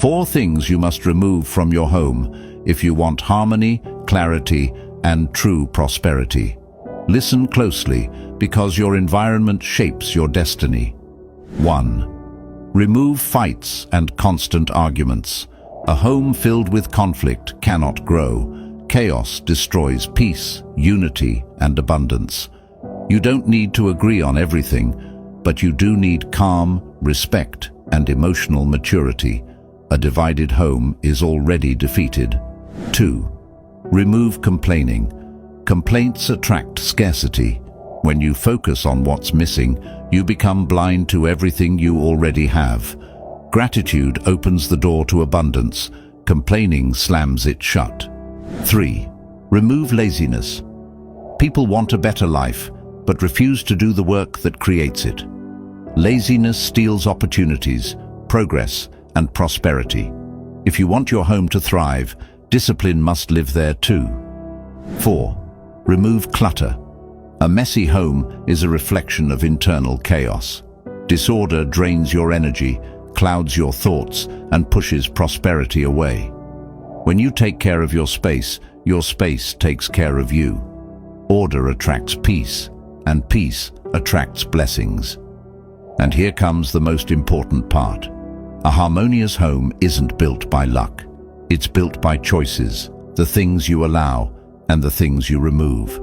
4 things you must remove from your home if you want harmony, clarity, and true prosperity. Listen closely, because your environment shapes your destiny. 1. Remove fights and constant arguments. A home filled with conflict cannot grow. Chaos destroys peace, unity, and abundance. You don't need to agree on everything, but you do need calm, respect, and emotional maturity. A divided home is already defeated. 2. Remove complaining. Complaints attract scarcity. When you focus on what's missing, you become blind to everything you already have. Gratitude opens the door to abundance. Complaining slams it shut. 3. Remove laziness. People want a better life, but refuse to do the work that creates it. Laziness steals opportunities, progress, and prosperity. If you want your home to thrive, discipline must live there too. 4. Remove clutter. A messy home is a reflection of internal chaos. Disorder drains your energy, clouds your thoughts, and pushes prosperity away. When you take care of your space takes care of you. Order attracts peace, and peace attracts blessings. And here comes the most important part. A harmonious home isn't built by luck. It's built by choices, the things you allow and the things you remove.